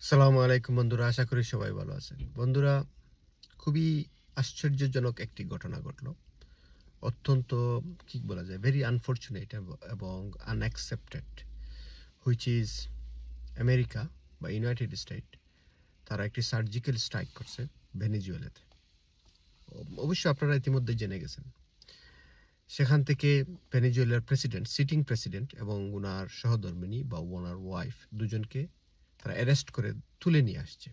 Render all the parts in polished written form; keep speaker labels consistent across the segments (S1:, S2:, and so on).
S1: আসসালামু আলাইকুম বন্ধুরা, আশা করি সবাই ভালো আছেন। বন্ধুরা, খুবই আশ্চর্যজনক একটি ঘটনা ঘটলো। অত্যন্ত কি বলা যায়, ভেরি আনফরচুনেট এবং আনএক্সপেক্টেড, হুইচ ইজ আমেরিকা বা ইউনাইটেড স্টেট তারা একটি সার্জিক্যাল স্ট্রাইক করছে ভেনেজুয়েলাতে। অবশ্যই আপনারা ইতিমধ্যে জেনে গেছেন। সেখান থেকে ভেনেজুয়েলার প্রেসিডেন্ট, সিটিং প্রেসিডেন্ট এবং ওনার সহধর্মিণী বা ওনার ওয়াইফ দুজনকে তারা অ্যারেস্ট করে তুলে নিয়ে আসছে।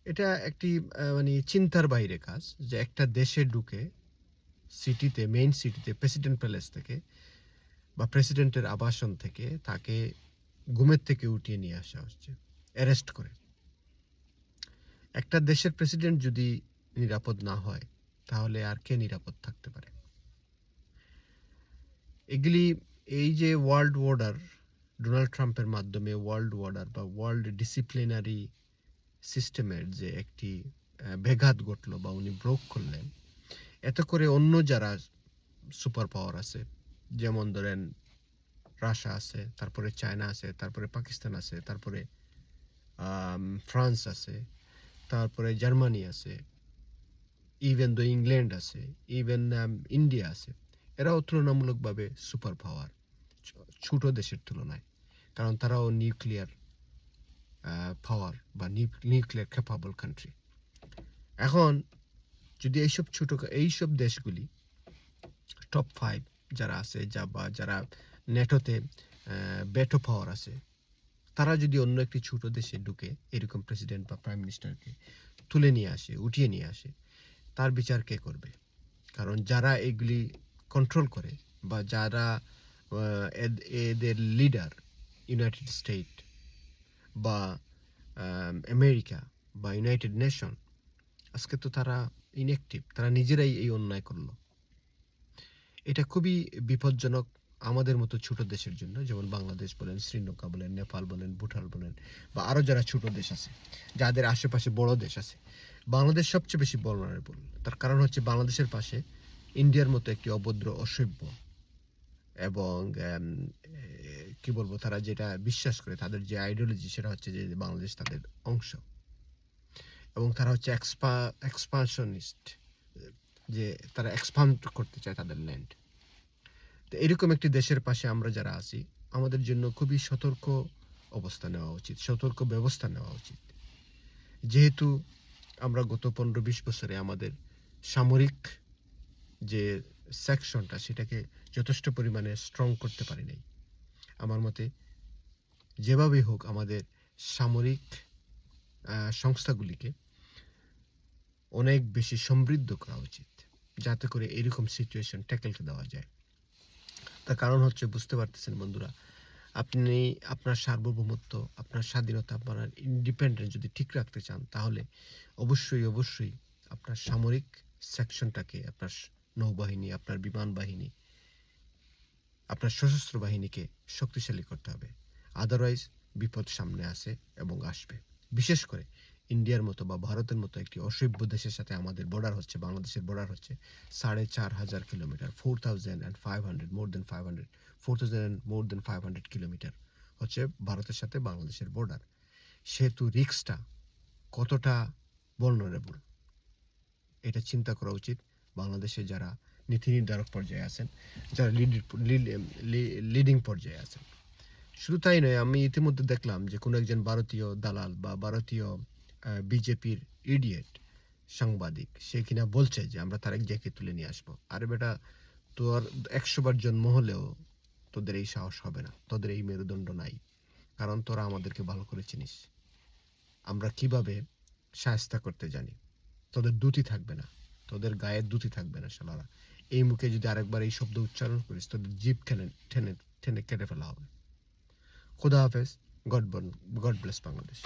S1: এটা একটি মানে চিন্তার বাইরে কাজ যে একটা দেশে ঢুকে সিটিতে, মেইন সিটিতে, প্রেসিডেন্ট প্যালেস থেকে বা প্রেসিডেন্টের আবাসন থেকে তাকে ঘুমের থেকে উঠিয়ে নিয়ে আসা হচ্ছে অ্যারেস্ট করে। একটা দেশের প্রেসিডেন্ট যদি নিরাপদ না হয়, তাহলে আর কে নিরাপদ থাকতে পারে? এগুলি, এই যে ওয়ার্ল্ড অর্ডার, ডোনাল্ড ট্রাম্পের মাধ্যমে ওয়ার্ল্ড অর্ডার বা ওয়ার্ল্ড ডিসিপ্লিনারি সিস্টেমের যে একটি ব্যাঘাত ঘটলো বা উনি ব্রোক করলেন, এতে করে অন্য যারা সুপার পাওয়ার আছে, যেমন ধরেন রাশিয়া আছে, তারপরে চায়না আছে, তারপরে পাকিস্তান আছে, তারপরে ফ্রান্স আছে, তারপরে জার্মানি আছে, ইভেন দো ইংল্যান্ড আছে, ইভেন ইন্ডিয়া আছে। এরাও তুলনামূলকভাবে সুপার পাওয়ার ছোট দেশের তুলনায়, কারণ তারাও নিউক্লিয়ার পাওয়ার বা নিউক্লিয়ার ক্যাপাবল কান্ট্রি। এখন যদি এইসব দেশগুলি টপ 5 যারা আছে, যারা নেটোতে ভেটো পাওয়ার আছে, তারা যদি অন্য একটি ছোট দেশে ঢুকে এরকম প্রেসিডেন্ট বা প্রাইম মিনিস্টারকে তুলে নিয়ে আসে, উঠিয়ে নিয়ে আসে, তার বিচার কে করবে? কারণ যারা এগুলি কন্ট্রোল করে বা যারা এদের লিডার, ইউনাইটেড স্টেট বা আমেরিকা বা ইউনাইটেড নেশন, আজকে তো তারা ইনঅ্যাক্টিভ, তারা নিজেরাই এই অন্যায় করলো। এটা খুবই বিপজ্জনক আমাদের মতো ছোট দেশের জন্য, যেমন বাংলাদেশ বলেন, শ্রীলঙ্কা বলেন, নেপাল বলেন, ভুটান বলেন, বা আরও যারা ছোট দেশ আছে, যাদের আশেপাশে বড় দেশ আছে। বাংলাদেশ সবচেয়ে বেশি vulnerable। তার কারণ হচ্ছে বাংলাদেশের পাশে ইন্ডিয়ার মতো একটি অভদ্র, অসভ্য এবং কি বলবো, তারা যেটা বিশ্বাস করে, তাদের যে আইডিওলজি, সেটা হচ্ছে যে বাংলাদেশ তাদের অংশ, এবং তারা হচ্ছে এক্সপানশনিস্ট, যে তারা এক্সপান্ড করতে চায় তাদের ল্যান্ড। তো এরকম একটি দেশের পাশে আমরা যারা আছি, আমাদের জন্য খুবই সতর্ক অবস্থা নেওয়া উচিত, সতর্ক ব্যবস্থা নেওয়া উচিত। যেহেতু আমরা গত 15-20 বছরে আমাদের সামরিক যে সেকশনটা, সেটাকে যথেষ্ট পরিমাণে স্ট্রং করতে পারি নাই। আমার মতে যেভাবেই হোক আমাদের সামরিক সংস্থাগুলিকে অনেক বেশি সমৃদ্ধ করা উচিত, যাতে করে এরকম সিচুয়েশন ট্যাকেল দেওয়া যায়। তার কারণ হচ্ছে, বুঝতে পারতেছেন বন্ধুরা, আপনি আপনার সার্বভৌমত্ব, আপনার স্বাধীনতা, আপনার ইন্ডিপেন্ডেন্স যদি ঠিক রাখতে চান, তাহলে অবশ্যই আপনার সামরিক সেকশনটাকে, আপনার নৌবাহিনী, আপনার বিমান বাহিনী, আপনার সশস্ত্র বাহিনীকে শক্তিশালী করতে হবে। আদারওয়াইজ বিপদ সামনে আসে এবং আসবে। বিশেষ করে ইন্ডিয়ার মতো বা ভারতের মতো একটি অসভ্য দেশের সাথে আমাদের বর্ডার হচ্ছে, বাংলাদেশের বর্ডার হচ্ছে 4,500 কিলোমিটার, 4,500, মোর দেন 500 কিলোমিটার হচ্ছে ভারতের সাথে বাংলাদেশের বর্ডার। সেহেতু রিস্কটা কতটা vulnerable, এটা চিন্তা করা উচিত বাংলাদেশে যারা নীতি নির্ধারক পর্যায়ে আছেন, যারা লিডিং পর্যায়ে আছেন। শুধু তাই নয়, আমি ইতিমধ্যে দেখলাম যে কোনো একজন ভারতীয় দালাল বা ভারতীয় বিজেপির ইডিয়েট সাংবাদিক, সে কিনা বলছে যে আমরা তারেক জিয়াকে তুলে নিয়ে আসবো। আরে বেটা, তোর 100 বার জন্ম হলেও তোদের এই সাহস হবে না, তোদের এই মেরুদণ্ড নাই, কারণ তোরা আমাদেরকে ভালো করে চিনিস আমরা কিভাবে শায়েস্তা করতে জানি। তোদের দুটি থাকবে না, তোদের গায়ের দুটি থাকবে না শালারা। এই মুখে যদি আরেকবার এই শব্দ উচ্চারণ করিস, তোদের জিভ টেনে টেনে কেটে ফেলা হবে। খুদা হাফেজ। God bless Bangladesh.